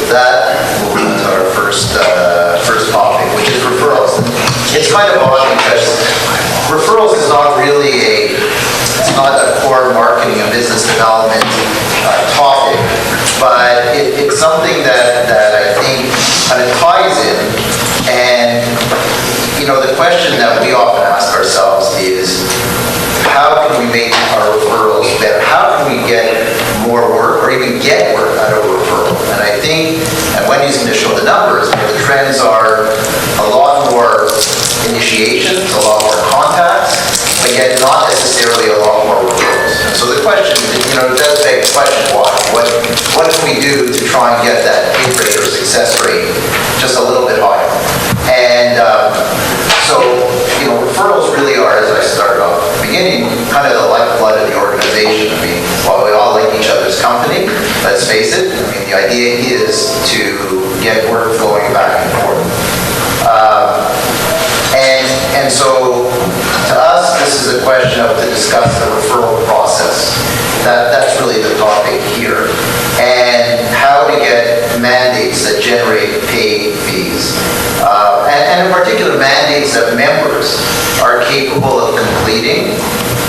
with that, we'll move to our first topic, which is referrals. It's kind of odd because referrals is not really it's not a core marketing and business development topic, but it's something that I think kind of ties in. And, the question that we often ask ourselves is, how can we make our referrals better? How can we get more work or even get work out of a referral? And I think, and Wendy's going to show the numbers, but the trends are a lot more initiations, a lot more contacts, but yet not necessarily a lot more referrals. And so the question, it does beg the question, why? What can we do to try and get that hit rate or success rate just a little bit higher? And so, referrals really are, as I started off at the beginning, kind of the lifeblood of the organization. I mean, while we all like each other's company, let's face it, the idea is to get work going back and forth. And so, to us, this is a question of to discuss the referral process. That's really the topic here. And how to get mandates that generate paid fees. And in particular, mandates that members are capable of completing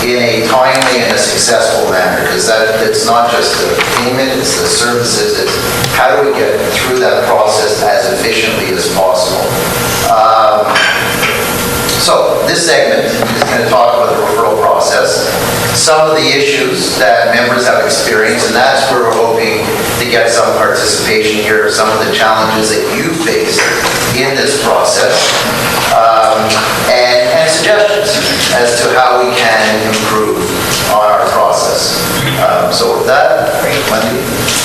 in a timely and a successful manner, because it's not just the payment, it's the services, it's how do we get through that process as efficiently as possible. So this segment is going to talk about the referral process, some of the issues that members have experienced, and that's where we're hoping to get some participation here, some of the challenges that you face in this process, and suggestions as to how we can improve on our process. So with that, Wendy.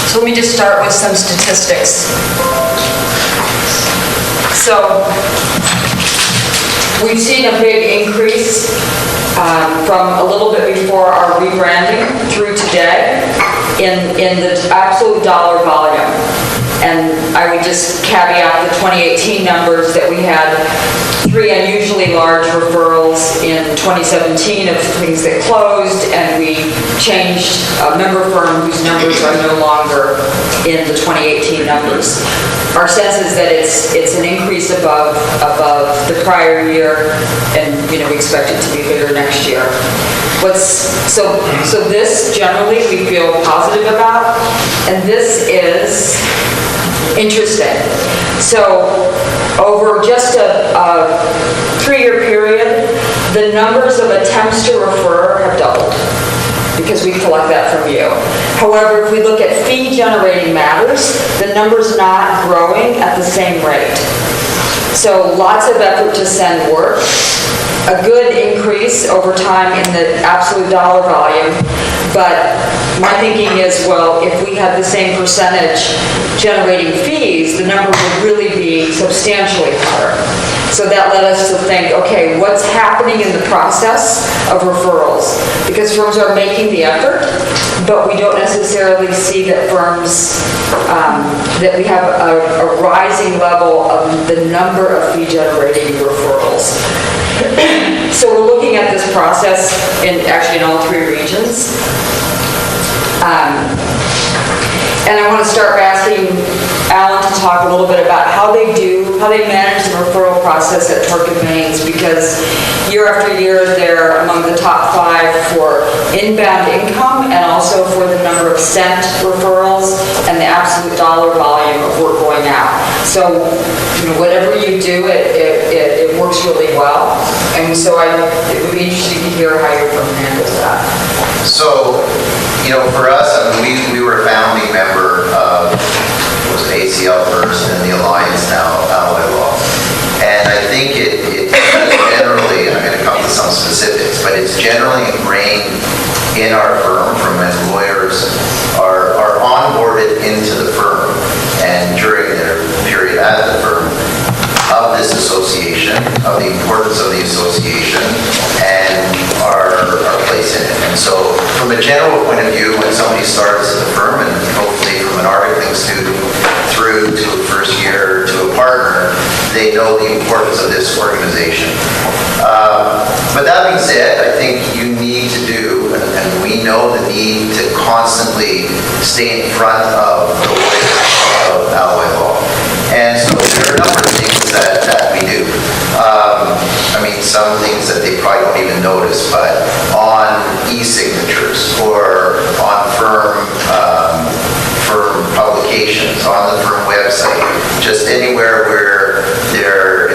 So let me just start with some statistics. So we've seen a big increase from a little bit before our rebranding through today in the absolute dollar volume. And I would just caveat the 2018 numbers that we had 3 unusually large referrals in 2017 of things that closed, and we changed a member firm whose numbers are no longer in the 2018 numbers. Our sense is that it's an increase above the prior year, and we expect it to be bigger next year. So this generally we feel positive about, and this is interesting. So over just a 3-year period, the numbers of attempts to refer have doubled, because we collect that from you. However, if we look at fee-generating matters, the number's not growing at the same rate. So lots of effort to send work, a good increase over time in the absolute dollar volume, but my thinking is, well, if we had the same percentage generating fees, the number would really be substantially higher. So that led us to think, okay, what's happening in the process of referrals? Because firms are making the effort, but we don't necessarily see that firms, that we have a rising level of the number of fee-generating referrals. So we're looking at this process in all 3 regions. And I want to start by asking Allan to talk a little bit about how they manage the referral process at Torkin, because year after year they're among the top 5 for inbound income and also for the number of sent referrals and the absolute dollar volume of work going out. So whatever you do, it works really well. And so it would be interesting to hear how your firm handles that. So, for us, we were a founding member of ACL first and the Alliance now, Allan. And I think it generally, I'm going to come to some specifics, but it's generally ingrained in our firm from when lawyers are onboarded into the firm and during their period at the firm of this association, of the importance of the association, and our place in it. And so from a general point of view, when somebody starts at the firm, and hopefully from an articling student through to a first year to a partner, they know the importance of this organization. But that being said, I think you need to do, and we know the need to constantly stay in front of the lawyers of Allan publications on the firm website, just anywhere where they're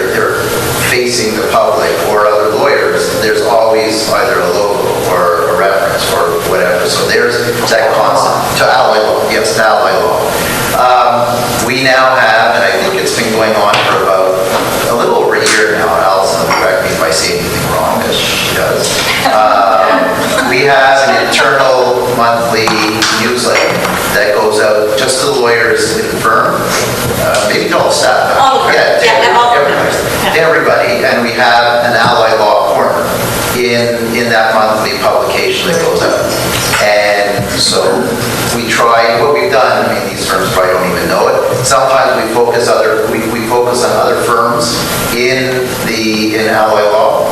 facing the public or other lawyers, there's always either a logo or a reference or whatever. So there's that constant to ally law. Yes, to ally law. We now have, and I think it's been going on for about a little over a year now, and Alison will correct me if I say anything wrong, as she does. We have an internal monthly newsletter that goes out just to the lawyers in the firm, maybe to all the staff. All the firms. Yeah, all the firms. To everybody, and we have an ally law corner in that monthly publication that goes out. And so we try, what we've done, I mean, these firms probably don't even know it. Sometimes we focus on other firms in ally law,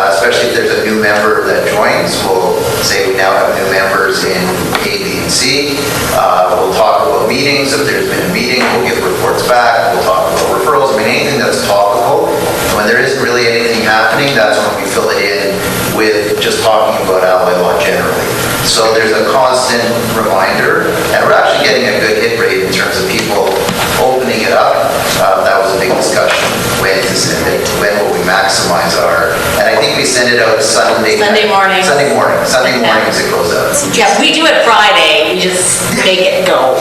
especially if there's a new member that joins. We'll say we now have new members in A, B, and C. We'll talk about meetings. If there's been a meeting, we'll give reports back. We'll talk about referrals. I mean, anything that's topical. When there isn't really anything happening, that's when we fill it in with just talking about ally law generally. So there's a constant reminder, and we're actually getting a good hit rate in terms of people opening it up. That was a big discussion. When will we maximize our, and I think we send it out Sunday morning. Sunday mornings it goes out. Yeah, we do it Friday, we just make it go.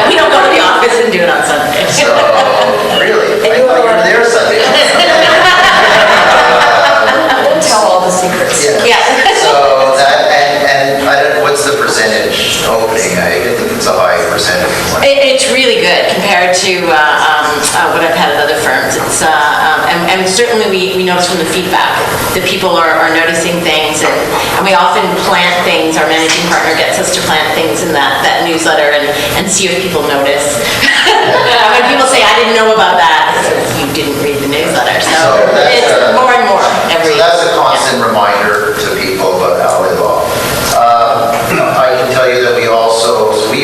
We don't go to the office and do it on Sunday. So, really? I thought you were there Sunday. Don't tell all the secrets. Yeah. So that, and I don't know, what's the percentage opening? I think it's a high percentage. It's really good compared to what I've had at other firms. It's and certainly we notice from the feedback that people are noticing things, and we often plant things. Our managing partner gets us to plant things in that newsletter and see if people notice. When people say, "I didn't know about that," you didn't read the newsletter. So it's more and more every. So that's a constant reminder to people about ally law. I can tell you that we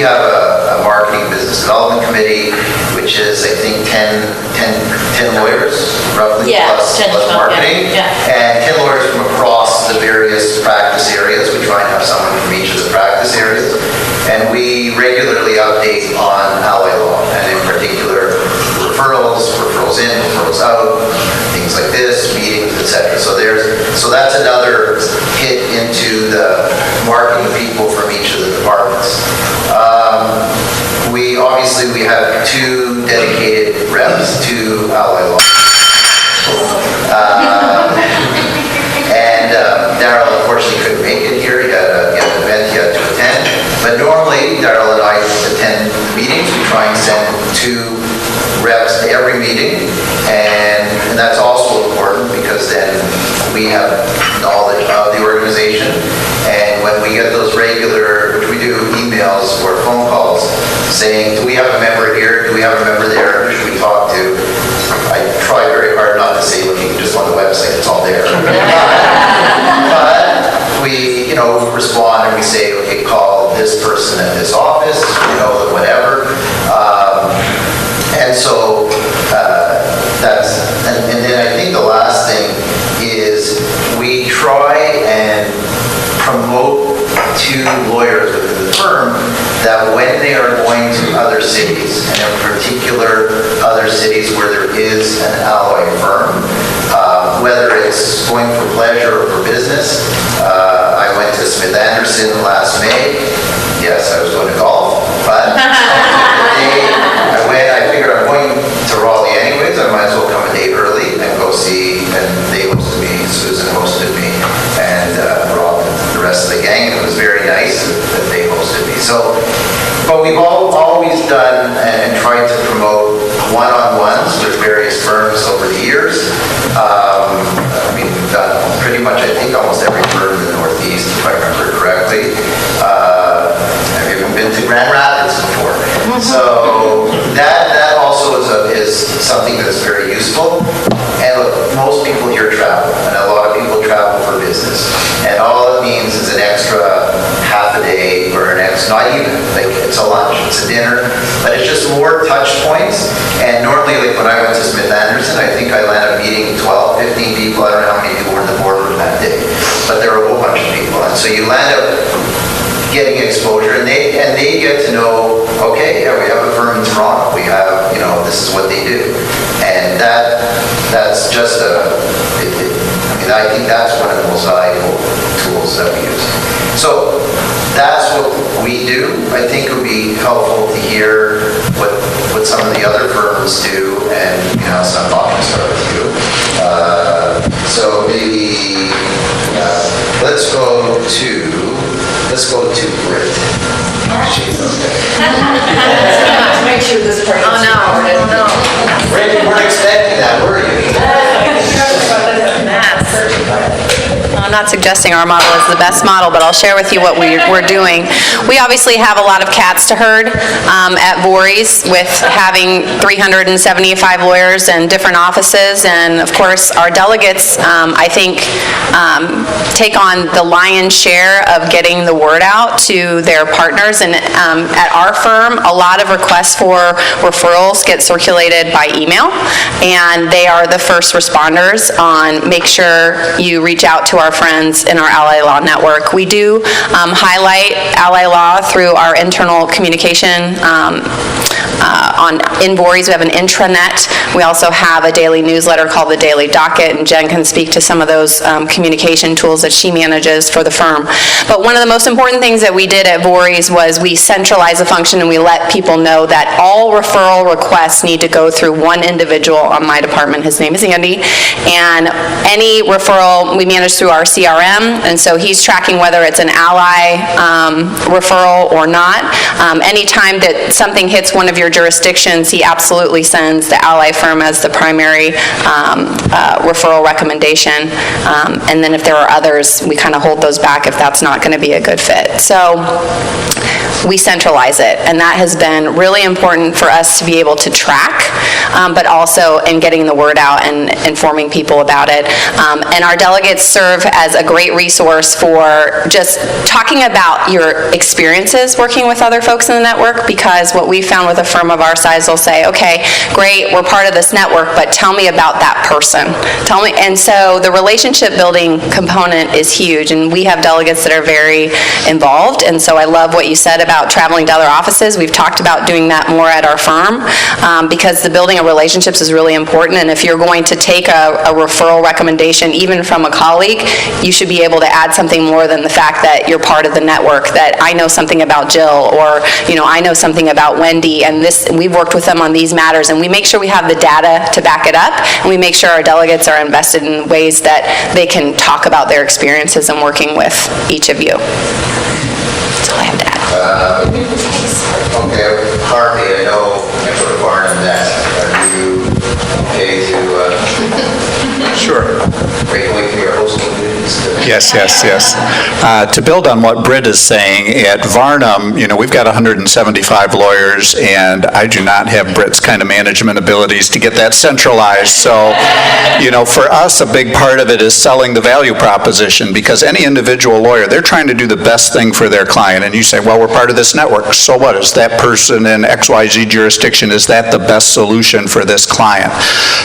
have a marketing business development committee, which is, I think, 10 lawyers, roughly, Yeah, plus 10 to 12, marketing. yeah. And 10 lawyers from across the various practice areas. We try and have someone from each of the practice areas. And we regularly update on ally law, and in particular, referrals in, referrals out, things like this, meetings, etc. So that's another hit into the marketing people from each of the departments. We have 2 dedicated reps to ally law. And Darryl unfortunately couldn't make it here. He had an event he had to attend. But normally, Darryl and I attend meetings. We try and send 2 reps to every meeting, and that's also important because then we have knowledge of the organization, and when we get those regular, which we do, emails or phone calls saying, do we have a member here, do we have a member there, who should we talk to? I try very hard not to say, look, you can just go on the website, it's all there. But we, respond and we say, okay, call this person at this office, whatever. And so and then I think the last thing is we try and promote to lawyers within the firm that when they are going to other cities, and in particular other cities where there is an ally firm, whether it's going for pleasure or for business. I went to Smith Anderson last May. Yes, I was going to golf, but I figured I'm going to Raleigh anyways, I might as well come a day early and go see, and they hosted me, Susan hosted me, and Rob and the rest of the gang. It was very nice that they hosted me. So, but we've always done and tried to promote one-on-ones with various firms over the years. We've done pretty much, I think, almost every firm in the Northeast, if I remember correctly. I've even been to Grand Rapids before. So that also is something that's very useful. And look, most people here travel, and a lot of people travel for business. And all it means is an extra half a day or an extra, not even, like it's a lunch, it's a dinner, but it's just more touch points. And normally, like when I went to Smith Anderson, I think I landed up meeting 12, 15 people. I don't know how many people were in the boardroom that day, but there were a whole bunch of people. And so you land up getting exposure, and they get to know okay, yeah, we have a firm in Toronto, we have, this is what they do. And that's just I think that's one of the most valuable tools that we use. So that's what we do. I think it would be helpful to hear what some of the other firms do, and so I'm not going to start with you. So maybe let's go to Britt. She's okay. Make sure this part is recorded. Oh, no. Britt, you weren't expecting that, were you? I'm not suggesting our model is the best model, but I'll share with you what we're doing. We obviously have a lot of cats to herd at Voorhees with having 375 lawyers in different offices, and of course our delegates, I think, take on the lion's share of getting the word out to their partners. And at our firm, a lot of requests for referrals get circulated by email, and they are the first responders on make sure you reach out to our friends in our Ally Law network. We do highlight Ally Law through our internal communication in Voorhees. We have an intranet. We also have a daily newsletter called the Daily Docket, and Jen can speak to some of those communication tools that she manages for the firm. But one of the most important things that we did at Voorhees was we centralized the function, and we let people know that all referral requests need to go through one individual on my department. His name is Andy, and any referral we manage through our CRM, and so he's tracking whether it's an Ally referral or not. Anytime that something hits one of your jurisdictions, he absolutely sends the Ally firm as the primary referral recommendation. And then if there are others, we kind of hold those back if that's not going to be a good fit. So we centralize it, and that has been really important for us to be able to track, but also in getting the word out and informing people about it. And our delegates serve as a great resource for just talking about your experiences working with other folks in the network, because what we found with a firm of our size, will say, okay, great, we're part of this network, but tell me about that person. Tell me. And so the relationship building component is huge, and we have delegates that are very involved. And so I love what you said about traveling to other offices. We've talked about doing that more at our firm, because the building of relationships is really important. And if you're going to take a referral recommendation, even from a colleague, you should be able to add something more than the fact that you're part of the network, that I know something about Jill, or I know something about Wendy, and we've worked with them on these matters, and we make sure we have the data to back it up, and we make sure our delegates are invested in ways that they can talk about their experiences in working with each of you. That's all I have to add. Okay, Harvey, I know I put a Barnum next. Are you okay to Sure. break away from your hosting duties? Yes. To build on what Britt is saying, at Varnum, we've got 175 lawyers, and I do not have Britt's kind of management abilities to get that centralized. So, for us, a big part of it is selling the value proposition, because any individual lawyer, they're trying to do the best thing for their client, and you say, well, we're part of this network. So what? Is that person in XYZ jurisdiction, is that the best solution for this client?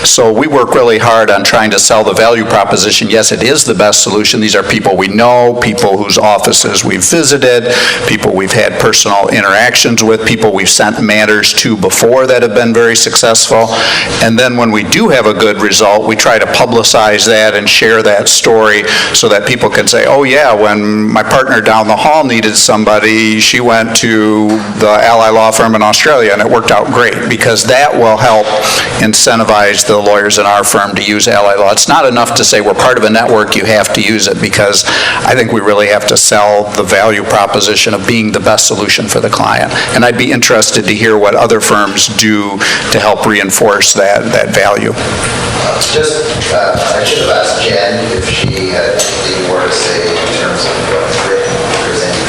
So we work really hard on trying to sell the value proposition. Yes, it is the best solution. These are people we know, people whose offices we've visited, people we've had personal interactions with, people we've sent matters to before that have been very successful. And then when we do have a good result, we try to publicize that and share that story so that people can say, oh yeah, when my partner down the hall needed somebody, she went to the Ally law firm in Australia and it worked out great, because that will help incentivize the lawyers in our firm to use Ally law. It's not enough to say we're part of a network, you have to use it, because I think we really have to sell the value proposition of being the best solution for the client. And I'd be interested to hear what other firms do to help reinforce that value. I should have asked Jen if she had anything more to say in terms of what Britt presented.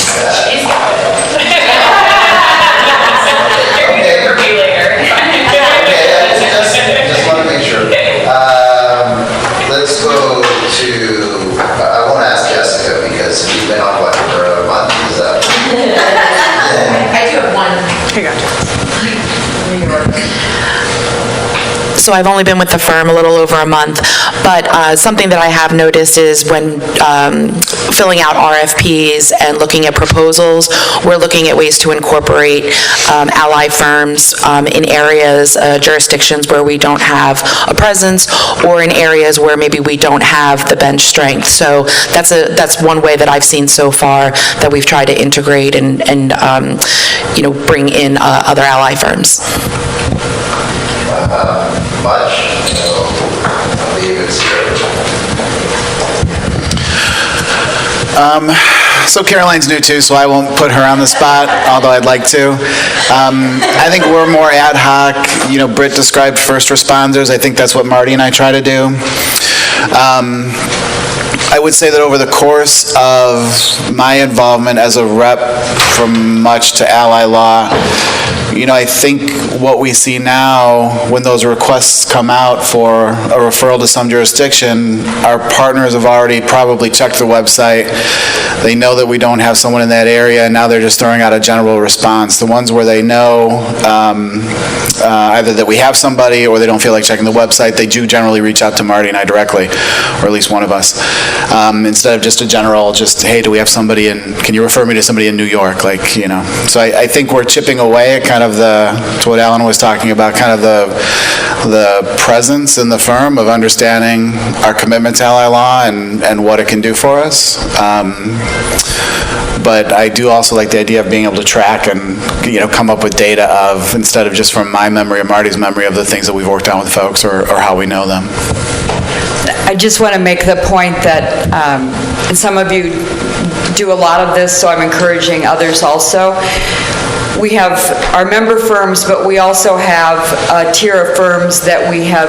Just want to make sure. Let's go to, I won't ask Jessica because she's been on what for a month. I do have one. Here you go. So I've only been with the firm a little over a month, but something that I have noticed is when filling out RFPs and looking at proposals, we're looking at ways to incorporate ally firms in areas, jurisdictions where we don't have a presence, or in areas where maybe we don't have the bench strength. So that's one way that I've seen so far that we've tried to integrate and bring in other ally firms. Much, I believe it's So Caroline's new too, so I won't put her on the spot, although I'd like to. I think we're more ad hoc. Britt described first responders. I think that's what Marty and I try to do. I would say that over the course of my involvement as a rep from much to ally law, I think what we see now when those requests come out for a referral to some jurisdiction, our partners have already probably checked the website. They know that we don't have someone in that area, and now they're just throwing out a general response. The ones where they know either that we have somebody or they don't feel like checking the website, they do generally reach out to Marty and I directly, or at least one of us, instead of just a general, hey, do we have somebody can you refer me to somebody in New York? So I think we're chipping away at kind of to what Allan was talking about, kind of the presence in the firm of understanding our commitment to ally law and what it can do for us. But I do also like the idea of being able to track and come up with data of, instead of just from my memory or Marty's memory, of the things that we've worked on with folks or how we know them. I just want to make the point that, and some of you do a lot of this, so I'm encouraging others also. We have our member firms, but we also have a tier of firms that we have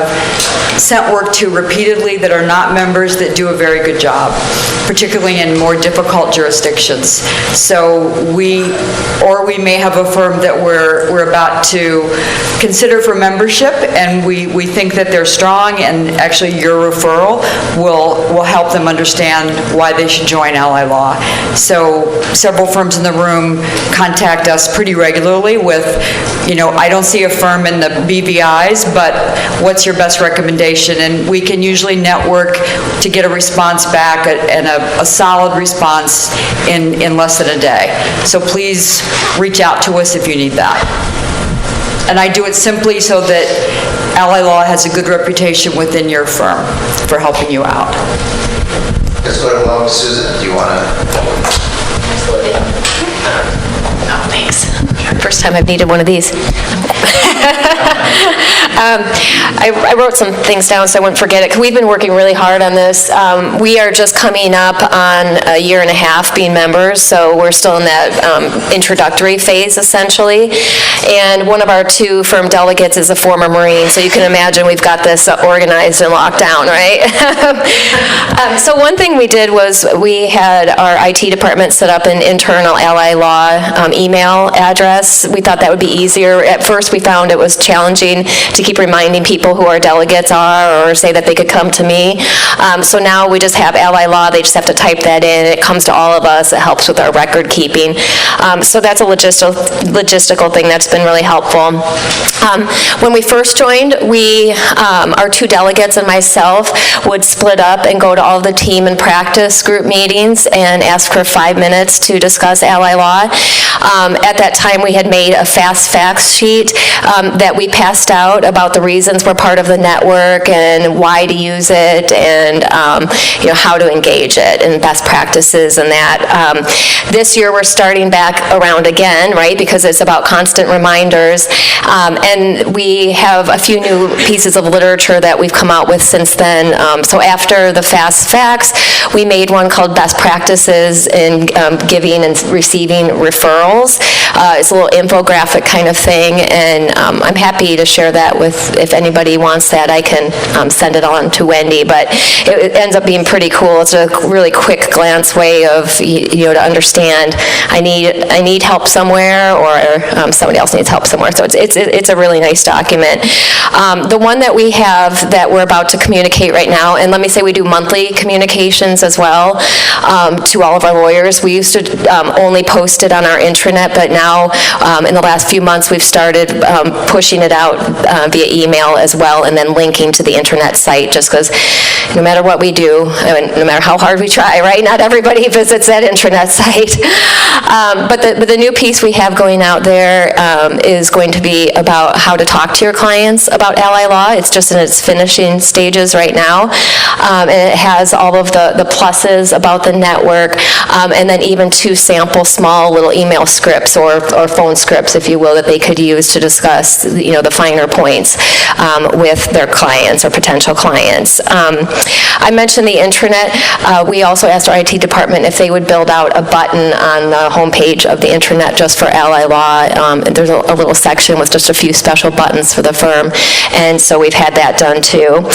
sent work to repeatedly that are not members that do a very good job, particularly in more difficult jurisdictions. So we may have a firm that we're about to consider for membership, and we think that they're strong, and actually your referral will help them understand why they should join ally law. So several firms in the room contact us pretty regularly with, I don't see a firm in the BVIs, but what's your best recommendation? And we can usually network to get a response back, and a solid response in less than a day. So please reach out to us if you need that. And I do it simply so that ally law has a good reputation within your firm for helping you out. Let's go along, Susan. Do you want to? Oh, thanks. First time I've needed one of these. I wrote some things down so I wouldn't forget it. We've been working really hard on this. We are just coming up on a year and a half being members, so we're still in that introductory phase, essentially. And one of our two firm delegates is a former Marine, so you can imagine we've got this organized and locked down, right? So one thing we did was we had our IT department set up an internal ally law email address. We thought that would be easier. At first, we found it was challenging to keep reminding people who our delegates are, or say that they could come to me. So now we just have ally law. They just have to type that in. It comes to all of us. It helps with our record keeping. So that's a logistical thing that's been really helpful. When we first joined, our two delegates and myself would split up and go to all the team and practice group meetings and ask for 5 minutes to discuss ally law. At that time, we had made a fast facts sheet that we passed out about the reasons we're part of the network and why to use it, and how to engage it, and best practices and that. This year we're starting back around again, right, because it's about constant reminders, and we have a few new pieces of literature that we've come out with since then. So after the fast facts, we made one called best practices in giving and receiving referrals. It's a little infographic kind of thing, and I'm happy to share that with, if anybody wants that, I can send it on to Wendy, but it ends up being pretty cool. It's a really quick glance way of, to understand I need help somewhere, or somebody else needs help somewhere. So it's a really nice document. The one that we have that we're about to communicate right now, and let me say we do monthly communications as well to all of our lawyers. We used to only post it on our intranet, but now in the last few months we've started pushing it out via email as well, and then linking to the internet site, just because no matter what we do, I mean, no matter how hard we try, right, not everybody visits that intranet site. But the new piece we have going out there is going to be about how to talk to your clients about Ally Law. It's just in its finishing stages right now, and it has all of the pluses about the network, and then even 2 sample small little email scripts or phone scripts, if you will, that they could use to discuss, you know, the finer points with their clients or potential clients. I mentioned the intranet. We also asked our IT department if they would build out a button on the homepage of the intranet just for Ally Law. There's a little section with just a few special buttons for the firm, and so we've had that done too.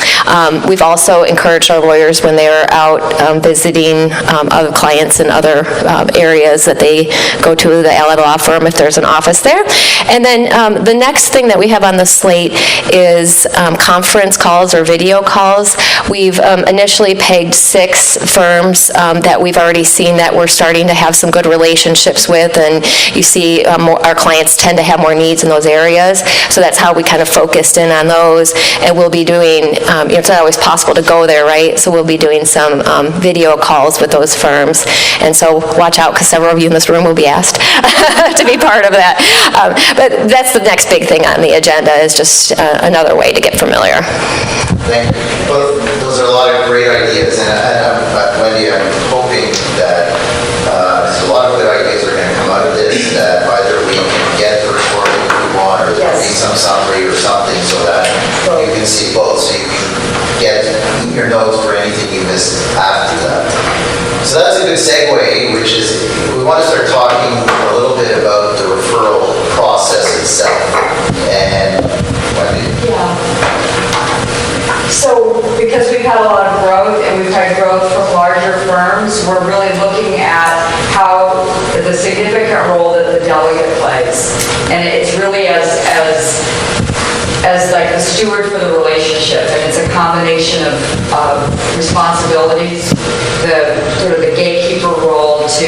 We've also encouraged our lawyers when they're out visiting other clients in other areas that they go to the Allan Law Firm if there's an office there. And then the next thing that we have on the slate is conference calls or video calls. We've initially pegged 6 firms that we've already seen that we're starting to have some good relationships with, and you see our clients tend to have more needs in those areas, so that's how we kind of focused in on those. And we'll be doing, it's not always possible to go there, right? So we'll be doing some video calls with those firms, and so watch out, because several of you in this room will be asked to be part of that. But that's the next big thing on the agenda, is just another way to get familiar. Thank you. Well, those are a lot of great ideas, and Wendy, I'm hoping that a lot of good ideas are going to come out of this, that either we can get the recording if we want, or there'll be some summary or something, so that you can see both, so you can get your notes for anything you missed after that. So that's a good segue, which is, we want to start talking a little bit about the referral process itself. And Wendy? Yeah. So, because we've had a lot of growth, and we've had growth from larger firms, we're really looking at how the significant role that the delegate plays. And it's really as like the steward for the relationship, and it's a combination of responsibilities, the sort of the gatekeeper role to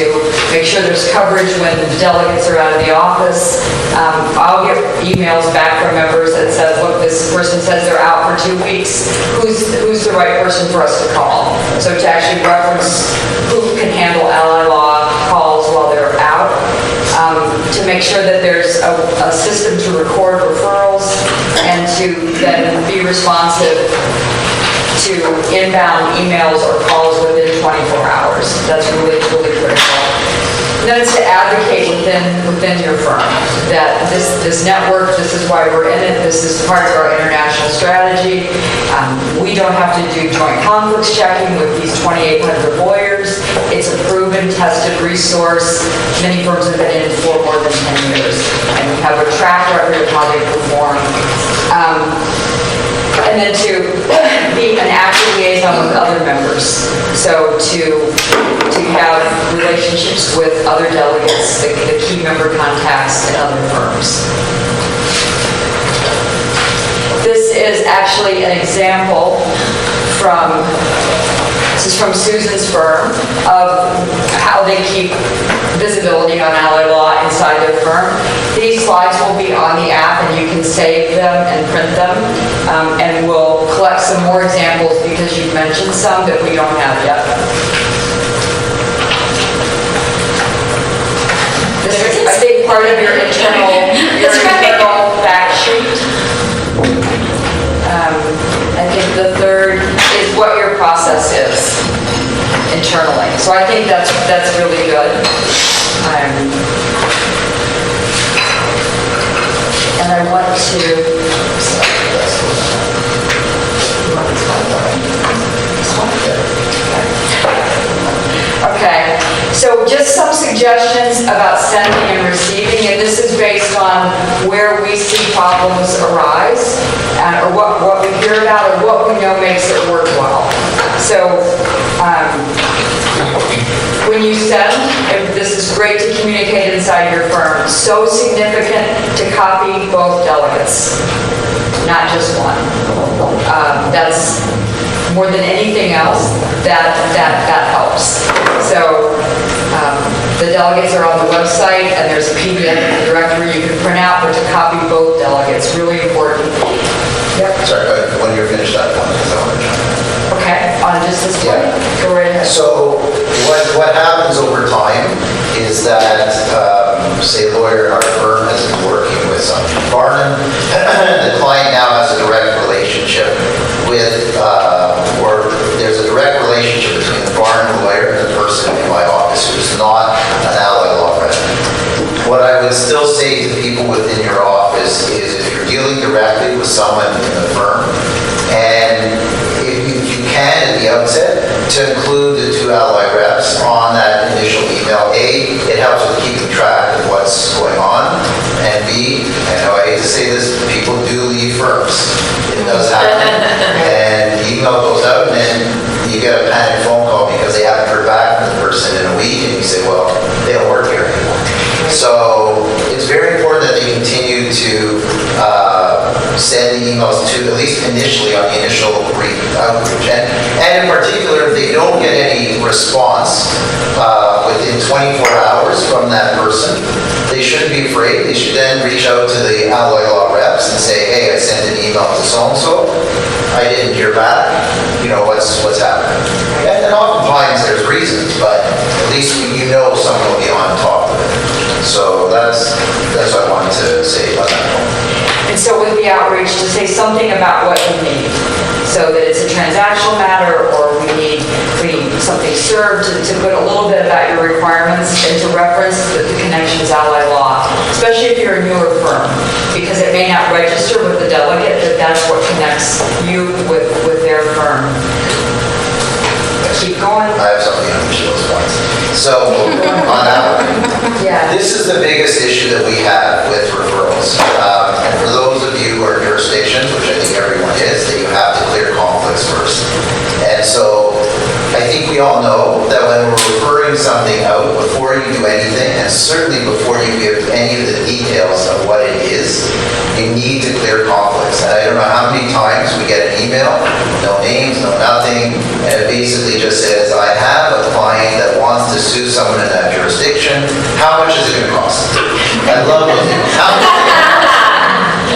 make sure there's coverage when the delegates are out of the office. I'll get emails back from members that says, look, this person says they're out for 2 weeks. Who's the right person for us to call? So to actually reference who can handle Ally Law calls while they're out, to make sure that there's a system to record referrals, and to then be responsive to inbound emails or calls within 24 hours. That's really, really critical. And then it's to advocate within your firm that this network, this is why we're in it, this is part of our international strategy. We don't have to do joint conflicts checking with these 2,800 lawyers. It's a proven, tested resource. Many firms have been in it for more than 10 years, and we have a track record of how they perform. And then to be an active liaison with other members. So to have relationships with other delegates, the key member contacts at other firms. This is actually an example this is from Susan's firm, of how they keep visibility on Ally Law inside their firm. These slides will be on the app, and you can save them and print them, and we'll collect some more examples because you've mentioned some that we don't have yet. This is, I think, part of your internal fact sheet. I think the third is what your process is internally. So I think that's really good. And I want to... Okay, so just some suggestions about sending and receiving, and this is based on where we see problems arise, or what we hear about, or what we know makes it worthwhile. So when you send, this is great to communicate inside your firm, so significant to copy both delegates, not just one. That's more than anything else, that helps. So the delegates are on the website, and there's a PDF directory you can print out, but to copy both delegates, really important. comments at this point? Yeah. Go right ahead. So what happens over time is that, say a lawyer in our firm has been working with some Barnum, the client now has a direct relationship with, or there's a direct relationship between the Barnum lawyer and the person in my office who's not an Ally law rep. What I would still say to people within your office is if you're dealing directly with someone in the firm, and if you can at the outset, to include the two Ally reps on that initial email. A, it helps with keeping track of what's going on, and B, I know I hate to say this, people do leave firms. It does happen. And the email goes out, and then you get a panic phone call because they haven't heard back from the person in a week, and you say, well, they don't work here anymore. So it's very important that they continue to send the emails to, at least initially, on the initial outreach. And in particular, if they don't get any response within 24 hours from that person, they shouldn't be afraid. They should then reach out to the Ally Law reps and say, hey, I sent an email to so-and-so. I didn't hear back. You know, what's happening? And oftentimes there's reasons, but at least you know someone will be on top of it. So that's what I wanted to say about that point. And so with the outreach, to say something about what you need, so that it's a transactional matter, or we need something served, to put a little bit about your requirements, and to reference the Connections Ally Law, especially if you're a newer firm, because it may not register with the delegate, but that's what connects you with their firm. Keep going. I have something on each of those points. So, on that one, Yeah. this is the biggest issue that we have with referrals. And for those of you who are jurisdictions, which I think everyone is, that you have to clear conflicts first. And so, I think we all know that when we're referring something out, before you do anything, and certainly before you give any of the details of what it is, you need to clear conflicts. And I don't know how many times we get an email, no names, no nothing, and it basically just says, I have a client that wants to sue someone in that jurisdiction. How much is it going to cost? I love those emails. How much is it going to cost?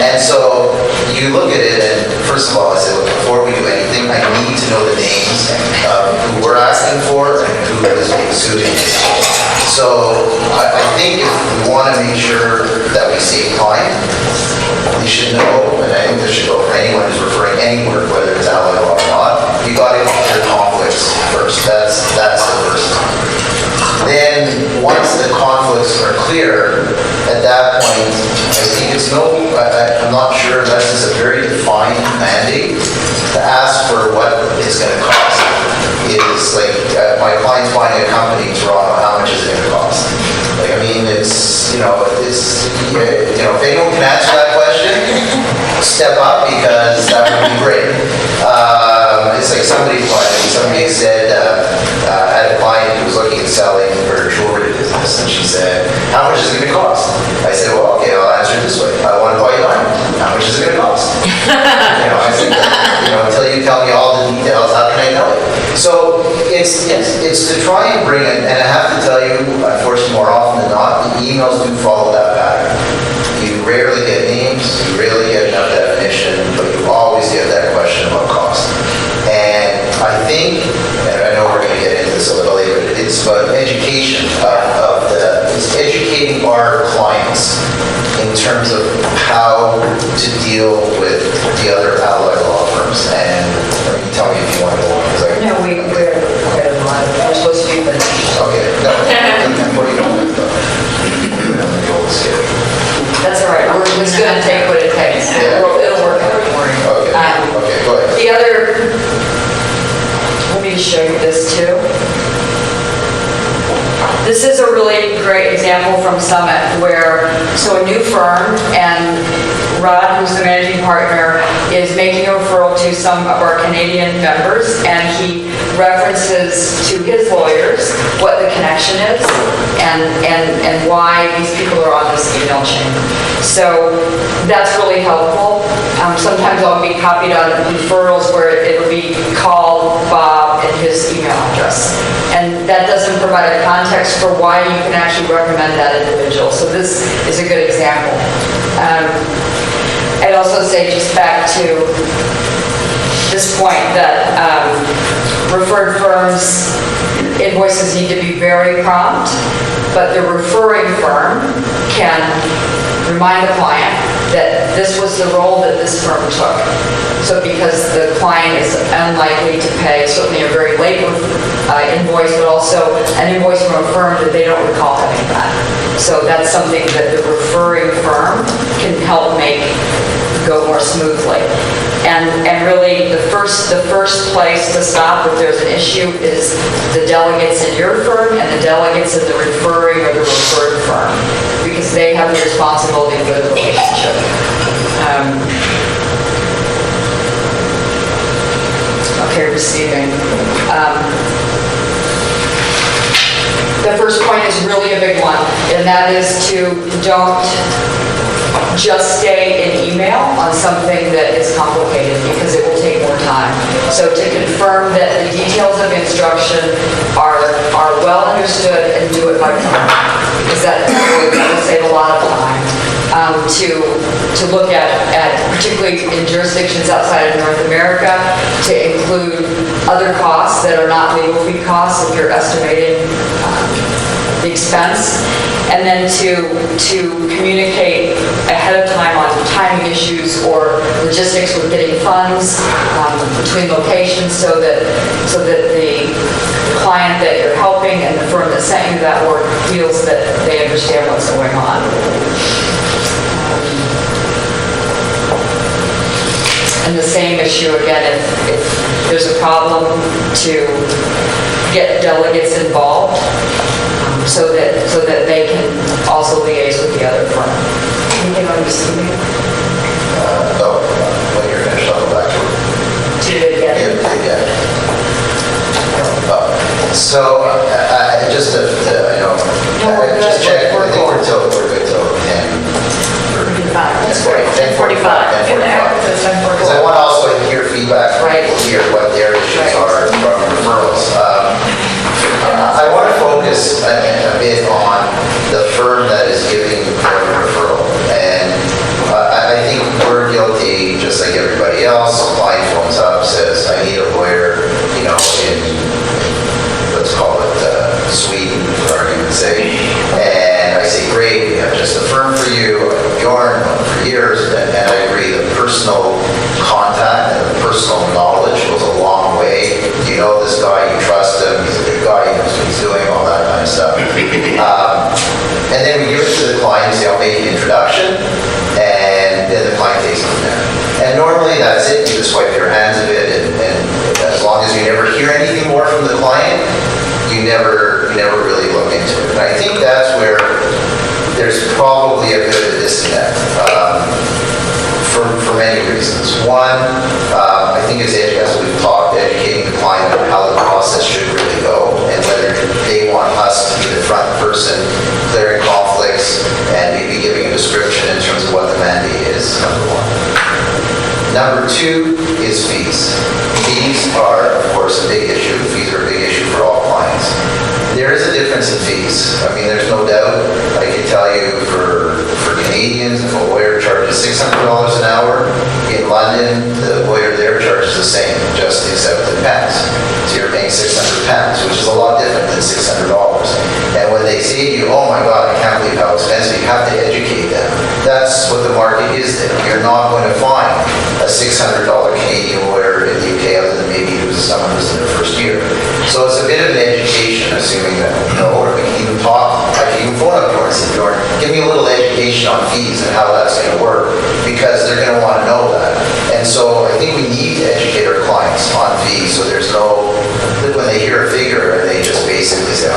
And so you look at it, and first of all, I say, look, before we do anything, I need to know the names of who we're asking for and who is being sued against. So I think if we want to make sure that we save time, we should know, and I think this should go for anyone who's referring anywhere, whether it's Ally Law or not, you got to clear conflicts first. That's the first time. Then, once the conflicts are clear, at that point, I think I'm not sure unless it's a very defined mandate to ask for what it's going to cost. It's like, my client's buying a company in Toronto, how much is it going to cost? Like, I mean, if anyone can answer that question, step up, because that would be great. It's like somebody said, I had a client who was looking at selling her jewelry business, and she said, how much is it going to cost? I said, well, okay, I'll answer it this way. I want to buy you mine. How much is it going to cost? I said, until you tell me all the details, how can I know it? So it's to try and bring it, and I have to tell you, unfortunately, more often than not, the emails do follow that pattern. You rarely get names, you rarely get enough definition, but you always get that question about cost. And I think, and I know we're going to get into this a little later, it's about education it's educating our clients in terms of how to deal with the other Ally law firms. And you tell me if you want to go on. No, we're supposed to be finished. Okay. No, before you go. That's all right, we're just gonna take what it takes. Yeah. It'll work out, don't worry. Okay, go ahead. The other, let me show you this too. This is a really great example from Summit where, so a new firm, and Rod, who's the managing partner, is making a referral to some of our Canadian members, and he references to his lawyers what the connection is and why these people are on this email chain. So that's really helpful. Sometimes I'll be copied on referrals where it'll be called Bob and his email address. And that doesn't provide a context for why you can actually recommend that individual. So this is a good example. I'd also say, just back to this point, that referred firms' invoices need to be very prompt, but the referring firm can remind the client that this was the role that this firm took. So because the client is unlikely to pay certainly a very late invoice, but also an invoice from a firm that they don't recall having that. So that's something that the referring firm can help make go more smoothly. And really, the first place to stop if there's an issue is the delegates in your firm and the delegates in the referring or the referred firm, because they have the responsibility for the relationship. Okay, receiving. The first point is really a big one, and that is to don't just stay in email on something that is complicated, because it will take more time. So to confirm that the details of instruction are well understood, and do it by phone, because that will save a lot of time. To look at particularly in jurisdictions outside of North America, to include other costs that are not legal fee costs if you're estimating the expense, and then to communicate ahead of time on timing issues or logistics with getting funds between locations, so that the client that you're helping and the firm that sent you that work feels that they understand what's going on. And the same issue again, if there's a problem, to get delegates involved, so that they can also liaise with the other firm. Anything on receiving? No, when you're finished, I'll go back to it. Yeah. So, just to, just check, I think we're good till 10:45. That's great. 10:45. Because I want to also hear feedback from people here, what their issues are from referrals. I want to focus a bit on the firm that is giving the referral. And I think we're guilty, just like everybody else. Client phones up, says, I need a lawyer, in, let's call it Sweden, for argument's sake. And I say, great, we have just a firm for you. I've known for years. And I agree, the personal contact and the personal knowledge goes a long way. You know this guy, you trust him, he's a good guy, he knows what he's doing, all that kind of stuff. And then we give it to the client, say, I'll make an introduction, and then the client takes it from there. And normally that's it, you just wipe your hands of it, and as long as you never hear anything more from the client, you never really look into it. And I think that's where there's probably a bit of a disconnect. For many reasons. One, I think as we've talked, educating the client on how the process should really go, and whether they want us to be the front person clearing conflicts and maybe giving a description in terms of what the mandate is, number one. Number two is fees. Fees are, of course, a big issue. Fees are a big issue for all clients. There is a difference in fees. I mean, there's no doubt. I can tell you for Canadians, if a lawyer charges $600 an hour, in London, the lawyer there charges the same, just except in pence. So you're paying 600 pence, which is a lot different than $600. And when they say to you, oh my God, I can't believe how expensive, you have to educate them. That's what the market is there. You're not going to find a $600 Canadian lawyer in the UK other than maybe someone who's in their first year. So it's a bit of an education, assuming that we know, or we can even talk, I can even phone up yours and give me a little education on fees and how that's going to work, because they're going to want to know that. And so I think we need to educate our clients on fees, so there's no, when they hear a figure and they just basically say,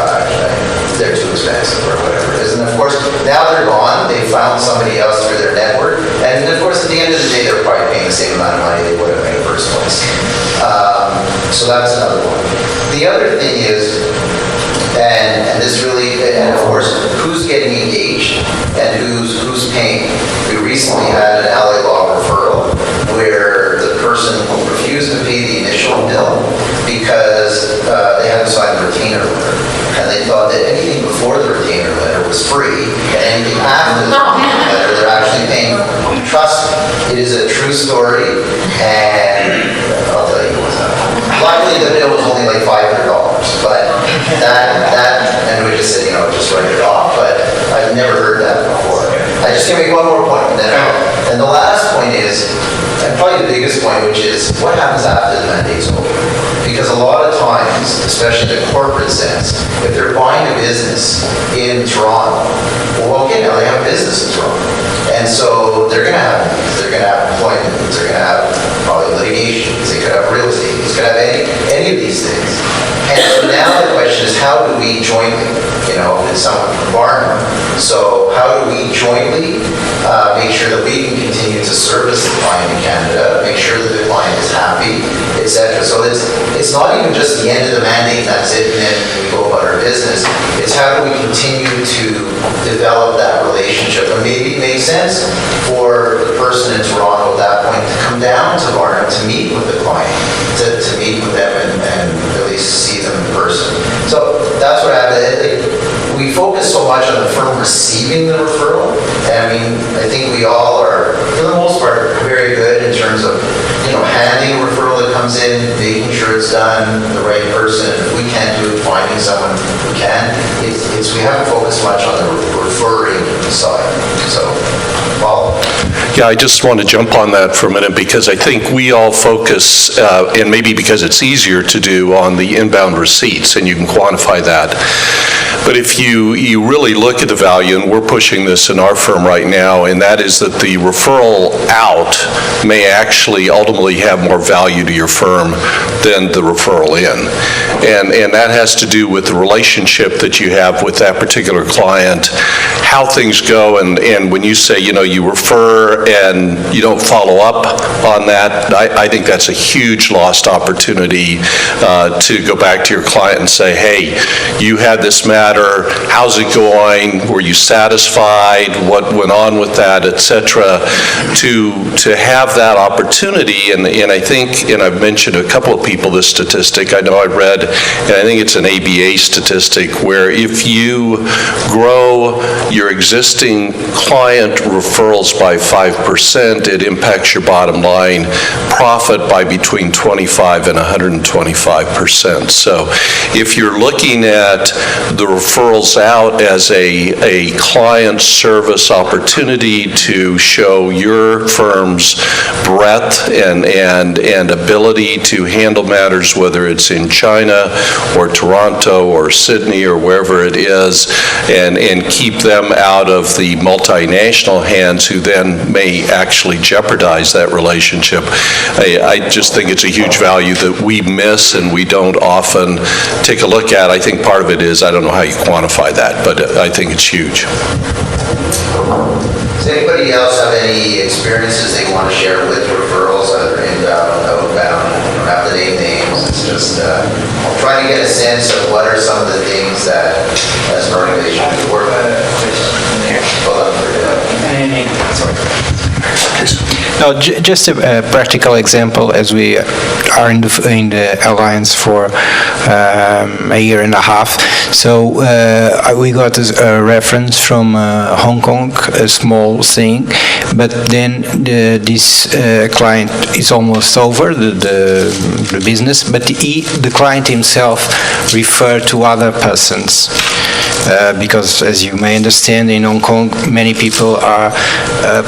they're too expensive or whatever it is. And of course, now they're gone, they found somebody else through their network, and of course at the end of the day they're probably paying the same amount of money they would have in the first place. So that's another one. The other thing is, and this really, and of course, who's getting engaged and who's paying. We recently had an LA Law referral where the person refused to pay the initial bill because they hadn't signed the retainer letter. And they thought that anything before the retainer letter was free, and anything after the retainer letter, they're actually paying for. Trust me, it is a true story, and I'll tell you what's happening. luckily the bill was only like $500, but and we just said, just write it off, but I've never heard that before. I just can make one more point, and the last point is, and probably the biggest point, which is, what happens after the mandate's over? Because a lot of times, especially in the corporate sense, if they're buying a business in Toronto, well, okay, now they have a business in Toronto. And so they're going to have needs, they're going to have employment needs, they're going to have probably litigation, they could have real estate, they could have any of these things. And so now the question is, how do we jointly, with someone from Barnum, so how do we jointly make sure that we can continue to service the client in Canada, make sure that the client is happy, etc. So it's not even just the end of the mandate, that's it, and then we go about our business. It's how do we continue to develop that relationship. And maybe it makes sense for the person in Toronto at that point to come down to Barnum to meet with the client, to meet with them and at least see them in person. So that's what happened. We focus so much on the firm receiving the referral, and I think we all are, for the most part, very good in terms of, handling a referral that comes in, making sure it's done, the right person. If we can't do it, finding someone who can. We haven't focused much on the referring side. So, Paul? Yeah, I just want to jump on that for a minute because I think we all focus, and maybe because it's easier to do, on the inbound receipts, and you can quantify that. But if you really look at the value, and we're pushing this in our firm right now, and that is that the referral out may actually ultimately have more value to your firm than the referral in. And that has to do with the relationship that you have with that particular client, how things go, and when you say, you refer and you don't follow up on that, I think that's a huge lost opportunity to go back to your client and say, hey, you had this matter, how's it going, were you satisfied, what went on with that, etc. To have that opportunity, and I think, and I've mentioned a couple of people this statistic, I know I read, and I think it's an ABA statistic, where if you grow your existing client referrals by 5%, it impacts your bottom line profit by between 25 and 125%. So if you're looking at the referrals out as a client service opportunity to show your firm's breadth and ability to handle matters, whether it's in China or Toronto or Sydney or wherever it is, and keep them out of the multinational hands who then may actually jeopardize that relationship. I just think it's a huge value that we miss and we don't often take a look at. I think part of it is, I don't know how you quantify that, but I think it's huge. Does anybody else have any experiences they want to share with referrals, either inbound, outbound? You don't have to name names. It's just trying to get a sense of what are some of the things that, as an organization, we work on. No, just a practical example, as we are in the Alliance for a year and a half. So we got a reference from Hong Kong, a small thing, but then this client is almost over, the business, but the client himself referred to other persons. Because, as you may understand, in Hong Kong, many people are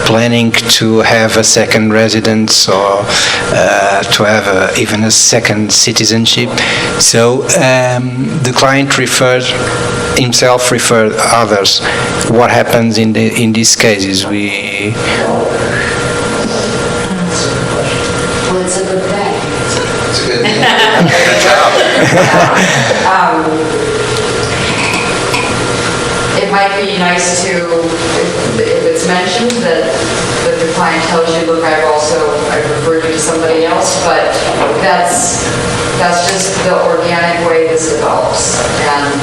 planning to have a second residence or to have even a second citizenship. So the client himself referred others. What happens in these cases? Well, it's a good thing. It's a good thing. Good job. It might be nice to, if it's mentioned, that the client tells you, look, I've referred you to somebody else, but that's just the organic way this develops. And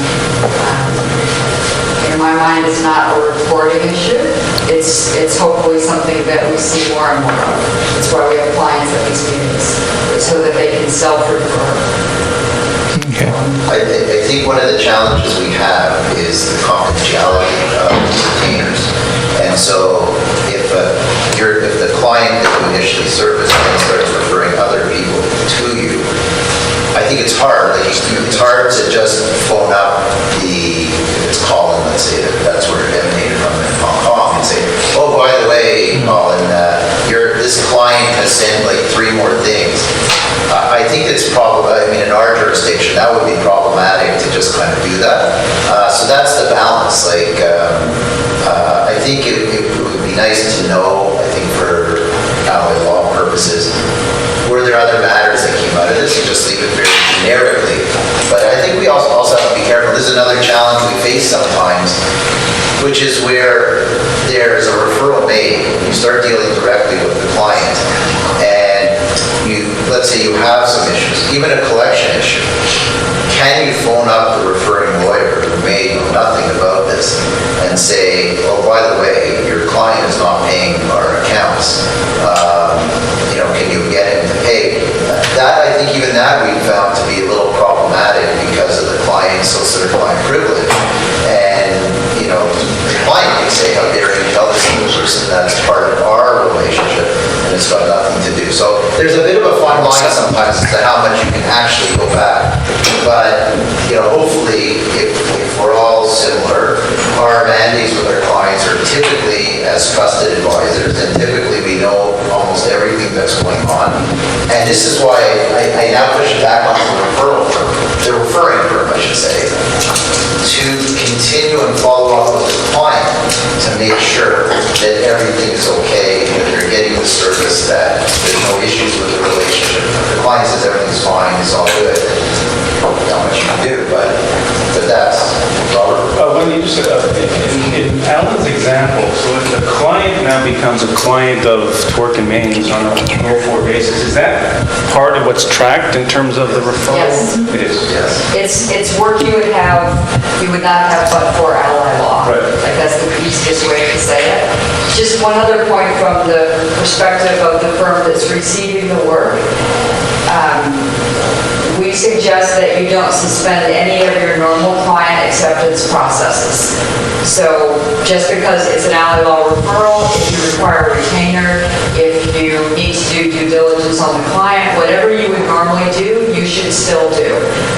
in my mind, it's not a reporting issue. It's hopefully something that we see more and more of. That's why we have clients at these meetings, so that they can self-refer. Okay. I think one of the challenges we have is the confidentiality of retainers. And so if the client that you initially service then starts referring other people to you, it's hard. Like, it's hard to just phone up it's Colin, let's say, that's where it emanated from in Hong Kong, and say, oh, by the way, Colin, this client has sent like 3 more things. I think it's probably, I mean, in our jurisdiction, that would be problematic to just kind of do that. So that's the balance. Like, I think it would be nice to know, I think for Allan law purposes, were there other matters that came out of this? You just leave it very generically. But I think we also have to be careful. This is another challenge we face sometimes, which is where there's a referral made. You start dealing directly with the client, and let's say you have some issues, even a collection issue. Can you phone up the referring lawyer who may know nothing about this and say, oh, by the way, your client is not paying our accounts. Can you get him to pay? That, I think even that we found to be a little problematic because of the client privilege. And, the client may say, how dare you tell this person that's part of our relationship and it's got nothing to do. So there's a bit of a fine line sometimes as to how much you can actually go back. But, hopefully, if we're all similar, our mandates with our clients are typically as trusted advisors, and typically we know almost everything that's going on. And this is why I now push back on the referring firm, I should say, to continue and follow up with the client to make sure that everything is okay, that they're getting the service, that there's no issues with the relationship. The client says everything's fine, it's all good. Not much you can do, but that's Robert. Wendy, just in Allan's example, so if the client now becomes a client of Torkin Main's on a go-forward basis, is that part of what's tracked in terms of the referral? Yes. It is. It's work you would not have but for ally law. Right. Like, that's the easiest way to say it. Just one other point from the perspective of the firm that's receiving the work. We suggest that you don't suspend any of your normal client acceptance processes. So just because it's an ally law referral, if you require a retainer, if you need to do due diligence on the client, whatever you would normally do, you should still do,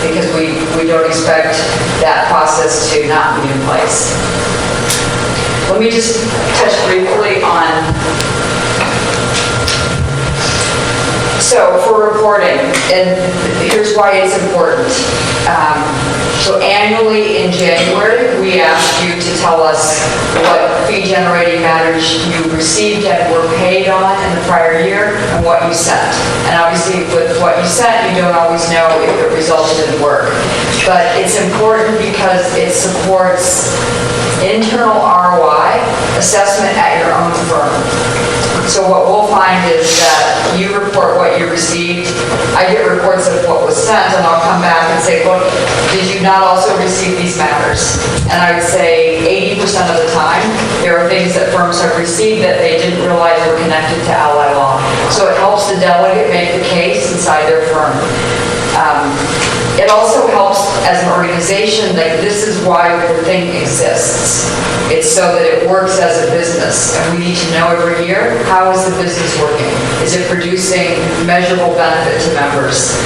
because we don't expect that process to not be in place. Let me just touch briefly on so for reporting, and here's why it's important. So annually in January, we ask you to tell us what fee-generating matters you received and were paid on in the prior year and what you sent. And obviously with what you sent, you don't always know if it resulted in work. But it's important because it supports internal ROI assessment at your own firm. So what we'll find is that you report what you received. I get reports of what was sent, and I'll come back and say, look, did you not also receive these matters? And I would say 80% of the time, there are things that firms have received that they didn't realize were connected to ally law. So it helps the delegate make the case inside their firm. It also helps as an organization, like this is why the thing exists. It's so that it works as a business, and we need to know every year, how is the business working? Is it producing measurable benefit to members?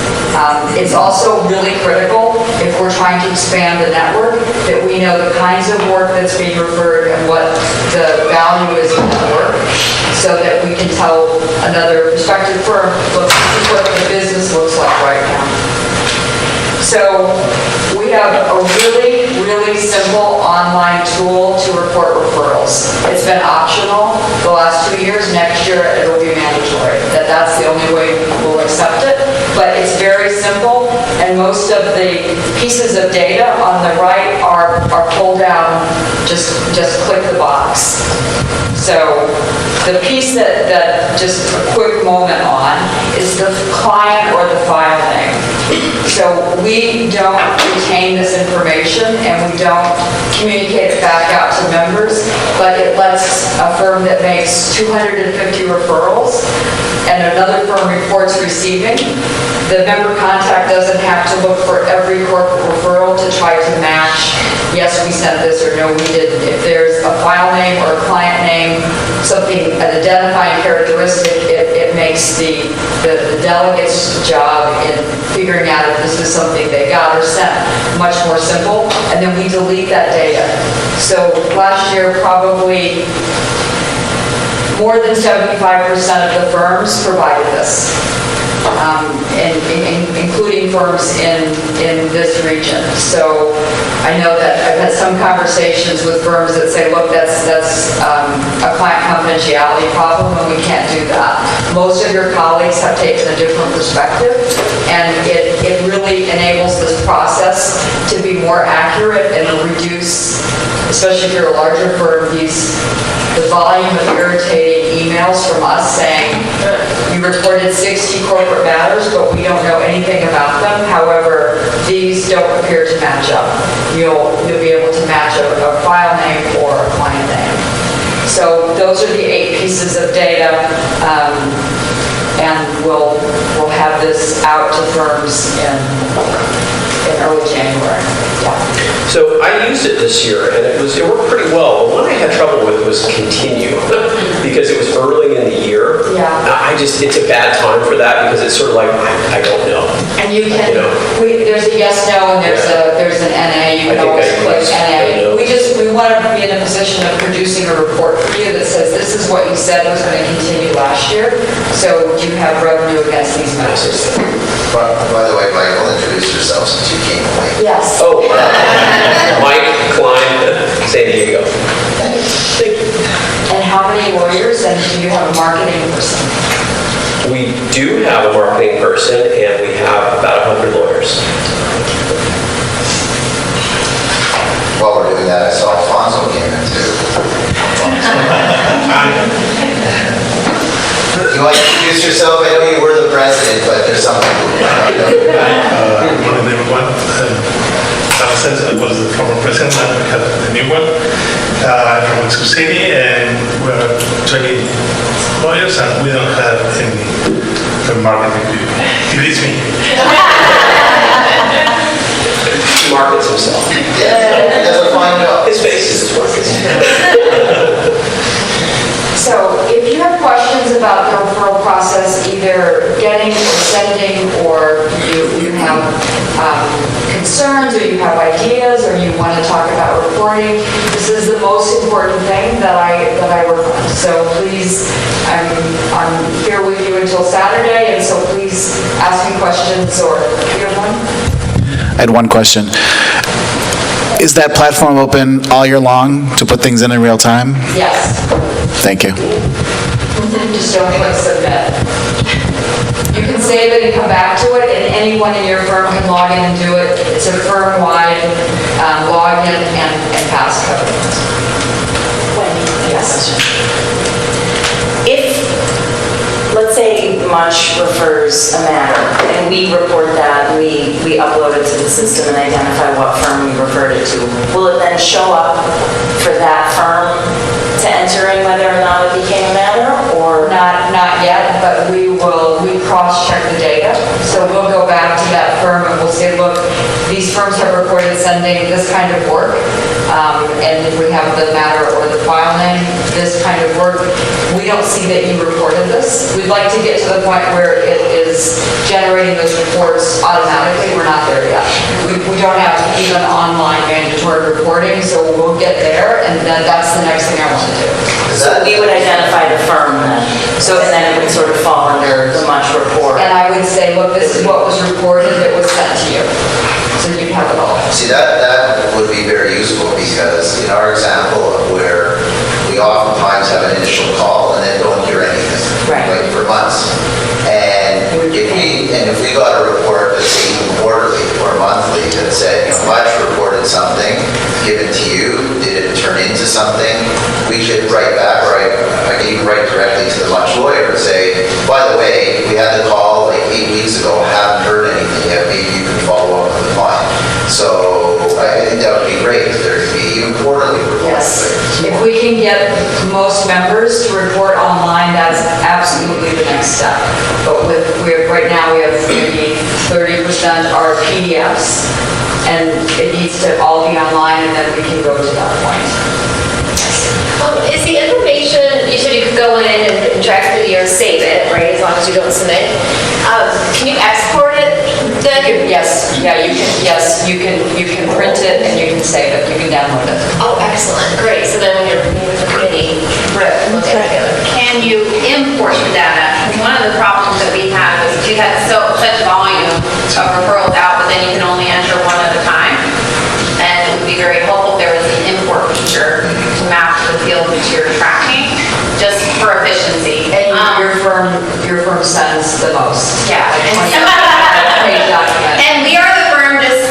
It's also really critical, if we're trying to expand the network, that we know the kinds of work that's being referred and what the value is in that work, so that we can tell another prospective firm, look, this is what the business looks like right now. So we have a really, really simple online tool to report referrals. It's been optional the last 2 years. Next year, it'll be mandatory. That's the only way we'll accept it. But it's very simple, and most of the pieces of data on the right are pulled down. Just click the box. So the piece that just a quick moment on is the client or the file name. So we don't retain this information and we don't communicate it back out to members, but it lets a firm that makes 250 referrals and another firm reports receiving, the member contact doesn't have to look for every corporate referral to try to match, yes, we sent this, or no, we didn't. If there's a file name or a client name, something, an identifying characteristic, it makes the delegate's job in figuring out if this was something they got or sent much more simple, and then we delete that data. So last year, probably more than 75% of the firms provided this, including firms in this region. So I know that I've had some conversations with firms that say, look, that's a client confidentiality problem, and we can't do that. Most of your colleagues have taken a different perspective, and it really enables this process to be more accurate and reduce, especially if you're a larger firm, the volume of irritating emails from us saying, you reported 60 corporate matters, but we don't know anything about them. However, these don't appear to match up. You'll be able to match a file name or a client name. So those are the 8 pieces of data, and we'll have this out to firms in early January. Yeah. So I used it this year, and it worked pretty well. But what I had trouble with was continue, because it was early in the year. Yeah. It's a bad time for that, because it's sort of like, I don't know. And you can, You know? there's a yes, no, and there's an NA. You can always click NA. We want to be in a position of producing a report for you that says this is what you said was going to continue last year, so you have revenue against these matters. By the way, Michael, introduce yourself since you came away. Yes. Oh, Mike Klein, San Diego. And how many lawyers, and do you have a marketing person? We do have a marketing person, and we have about 100 lawyers. While we're doing that, I saw Alfonso came in too. You want to introduce yourself? I know you were the president, but there's something. Morning, everyone. Since I was the former president, now we have the new one. I'm from Mexico City, and we're 20 lawyers, and we don't have any marketing people. It is me. He markets himself. Yeah, that's a fine job. His face is his market. So if you have questions about the referral process, either getting or sending, or you have concerns, or you have ideas, or you want to talk about reporting, this is the most important thing that I work on. So please, I'm here with you until Saturday, and so please ask me questions, or you have one? I had one question. Is that platform open all year long to put things in real time? Yes. Thank you. Just don't click submit. You can save it and come back to it, and anyone in your firm can log in and do it. It's a firm-wide login and passcode. Wendy? Yes. If, let's say, Much refers a matter, and we report that, we upload it to the system and identify what firm we referred it to, will it then show up for that firm to enter in whether or not it became a matter, or? Not yet, but we cross-check the data. So we'll go back to that firm and we'll say, look, these firms have reported sending this kind of work, and if we have the matter or the file name, this kind of work, we don't see that you reported this. We'd like to get to the point where it is generating those reports automatically. We're not there yet. We don't have even online mandatory reporting, so we'll get there, and then that's the next thing I want to do. So we would identify the firm then, and then it would sort of fall under the Much report. And I would say, look, this is what was reported that was sent to you. So you have it all. See, that would be very useful, because in our example where we oftentimes have an initial call and then don't hear anything, Right. like for months. And if we got a report that's even quarterly or monthly that said, Much reported something given to you, did it turn into something? We should write back, or I can even write directly to the Much lawyer and say, by the way, we had the call like 8 weeks ago, haven't heard anything yet, maybe you can follow up with the client. So I think that would be great, if there could be even quarterly reports. Yes. If we can get most members to report online, that's absolutely the next step. But right now, we have maybe 30% are PDFs, and it needs to all be online, and then we can go to that point. Is the information, you said you could go in and track the video and save it, right, as long as you don't submit. Can you export it then? Yes, yeah, you can print it and you can save it, you can download it. Oh, excellent, great. So then when you're meeting with the committee, look at it together. Can you import the data? One of the problems that we had was we had such volume of referrals out, but then you can only enter one at a time. And it would be very helpful if there was an import feature to map the field that you're tracking, just for efficiency. And your firm sends the most. Yeah. Page document. And we are the firm, just,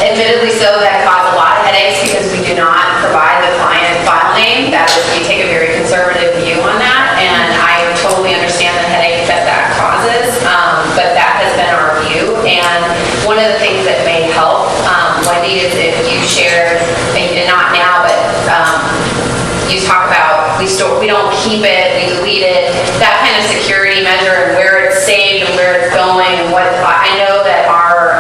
admittedly so, that cause a lot of headaches because we do not provide the client file name. That is, we take a very conservative view on that, and I totally understand the headache that causes, but that has been our view. And one of the things that may help, Wendy, is if you share, and not now, but you talk about, we don't keep it, we delete it, that kind of security measure and where it's saved and where it's going and what, I know that our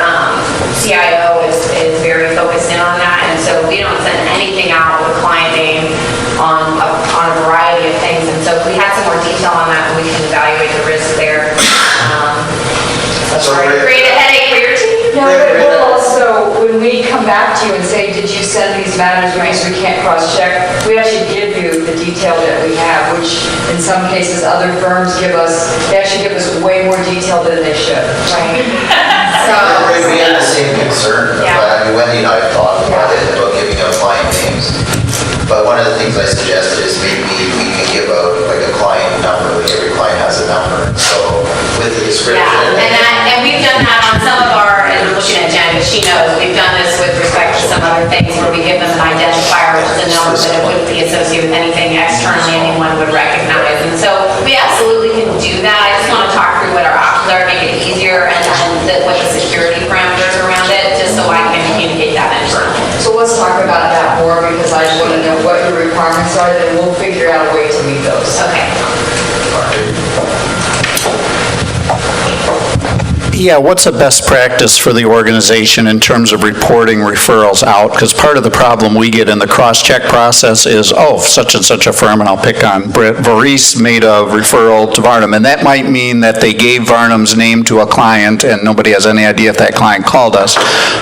CIO is very focused in on that, and so we don't send anything out with client name on a variety of things, and so if we had some more detail on that, we can evaluate the risk there. Sorry to create a headache for your team. No, but it will also, when we come back to you and say, did you send these matters because we can't cross-check, we actually give you the detail that we have, which in some cases other firms they actually give us way more detail than they should. Right. We had the same concern, but I mean, Wendy and I thought about it, about giving out client names. But one of the things I suggested is maybe we can give out like a client number, like every client has a number, so with the description. Yeah, and we've done that on some of our, and I'm looking at Jen, because she knows, we've done this with respect to some other things where we give them an identifier, which is a number that it wouldn't be associated with anything externally anyone would recognize. And so we absolutely can do that. I just want to talk through what our options are, make it easier, and what the security parameters around it, just so I can communicate that internally. So let's talk about that more, because I want to know what your requirements are, then we'll figure out a way to meet those. Okay. Yeah, what's a best practice for the organization in terms of reporting referrals out? Because part of the problem we get in the cross-check process is, such and such a firm, and I'll pick on Britt, Varice made a referral to Varnum, and that might mean that they gave Varnum's name to a client, and nobody has any idea if that client called us.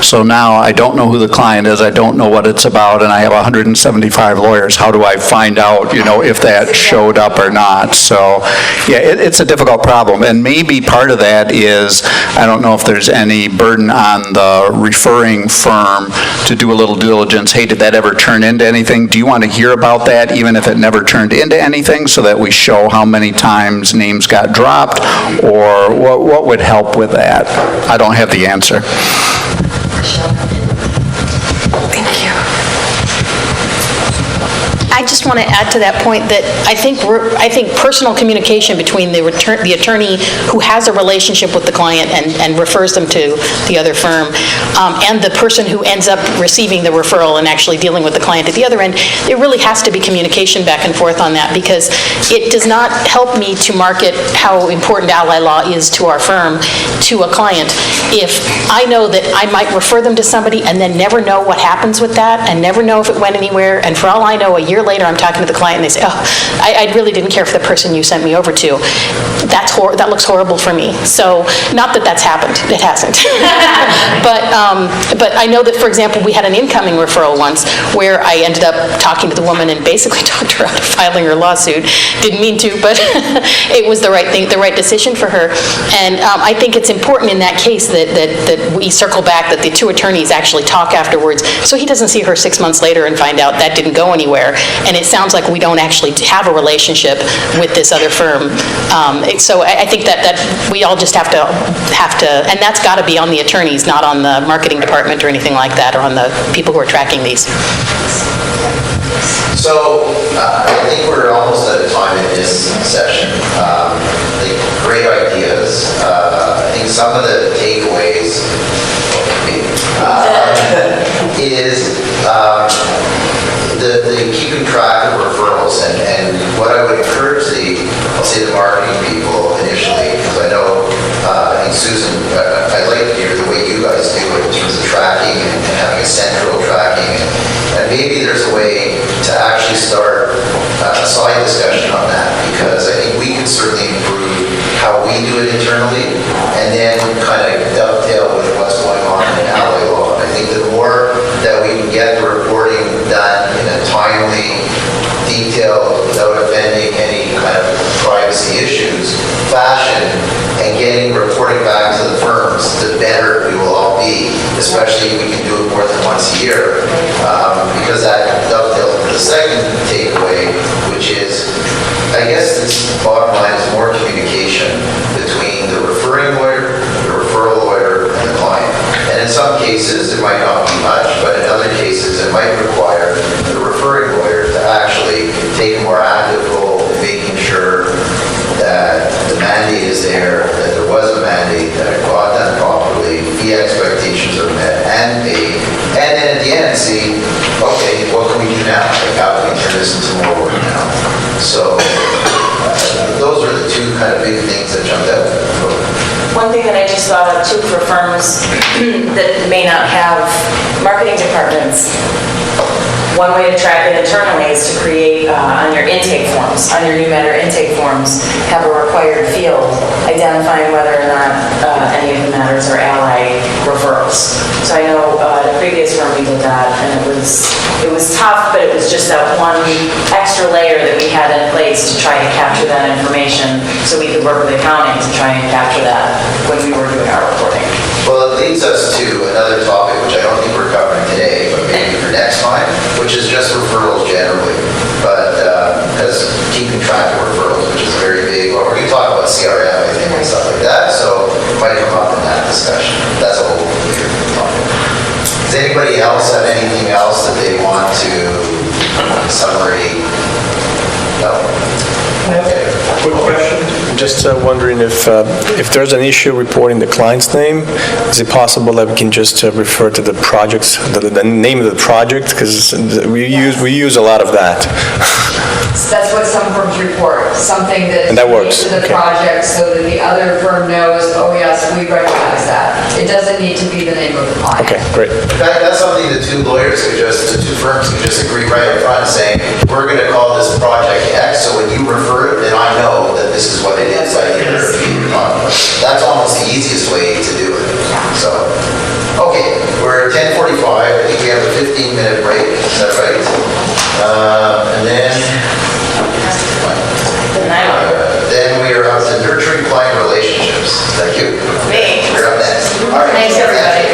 So now I don't know who the client is, I don't know what it's about, and I have 175 lawyers. How do I find out, if that showed up or not? So, yeah, it's a difficult problem, and maybe part of that is, I don't know if there's any burden on the referring firm to do a little diligence. Hey, did that ever turn into anything? Do you want to hear about that, even if it never turned into anything, so that we show how many times names got dropped, or what would help with that? I don't have the answer. Thank you. I just want to add to that point that I think personal communication between the attorney who has a relationship with the client and refers them to the other firm, and the person who ends up receiving the referral and actually dealing with the client at the other end, there really has to be communication back and forth on that, because it does not help me to market how important Ally Law is to our firm to a client if I know that I might refer them to somebody and then never know what happens with that and never know if it went anywhere, and for all I know, a year later I'm talking to the client and they say, I really didn't care for the person you sent me over to. That looks horrible for me. So, not that that's happened, it hasn't. But I know that, for example, we had an incoming referral once where I ended up talking to the woman and basically talked her out of filing her lawsuit. Didn't mean to, but it was the right thing, the right decision for her. And I think it's important in that case that we circle back, that the two attorneys actually talk afterwards, so he doesn't see her 6 months later and find out that didn't go anywhere. And it sounds like we don't actually have a relationship with this other firm. So I think that we all just have to, and that's got to be on the attorneys, not on the marketing department or anything like that, or on the people who are tracking these. So I think we're almost at a time in this session. Great ideas. I think some of the takeaways is the keeping track of referrals, and what I would encourage the marketing people initially, because I know, and Susan, I like to hear the way you guys do it in terms of tracking and having a central tracking, and maybe there's a way to actually start a side discussion on that, because I think we can certainly improve how we do it internally, and then getting reporting back to the firms, the better we will all be, especially if we can do it more than once a year. Because that dovetails into the second takeaway, which is, I guess this bottom line is more communication between the referring lawyer, the referral lawyer, and the client. And in some cases, it might not be much, but in other cases, it might require the referring lawyer to actually take a more active role in making sure that the mandate is there, that there was a mandate, that it got done properly, fee expectations are met and paid, and then at the end see, okay, what can we do now? Like, how can we turn this into more work now? So those are the two kind of big things that jumped out. One thing that I just thought of too for firms that may not have marketing departments, one way to track it internally is to create on your intake forms, on your new matter intake forms, have a required field identifying whether or not any of the matters are ally referrals. So I know the previous firm we did that, and it was tough, but it was just that one extra layer that we had in place to try to capture that information so we could work with accounting to try and capture that when we were doing our reporting. Well, it leads us to another topic, which I don't think we're covering today, but maybe for next time, which is just referrals generally. But because keeping track of referrals, which is very big, well, we're going to talk about CRM, I think, and stuff like that, so it might come up in that discussion. That's a whole different topic. Does anybody else have anything else that they want to summary? No? Okay. Quick question. Just wondering if there's an issue reporting the client's name, is it possible that we can just refer to the projects, the name of the project? Because we use a lot of that. That's what some firms report, something that And that works, is the okay. project so that the other firm knows, oh yes, we recognize that. It doesn't need to be the name of the client. Okay, great. In fact, that's something the two lawyers could just, the two firms could just agree right up front saying, we're going to call this project X, so when you refer it, then I know that this is what it is. That's almost the easiest way to do it. So, okay, we're at 10:45. I think we have a 15-minute break. Is that right? And then we are up to nurturing client relationships. Thank you. Me. You're up next. All right. Thanks, everybody.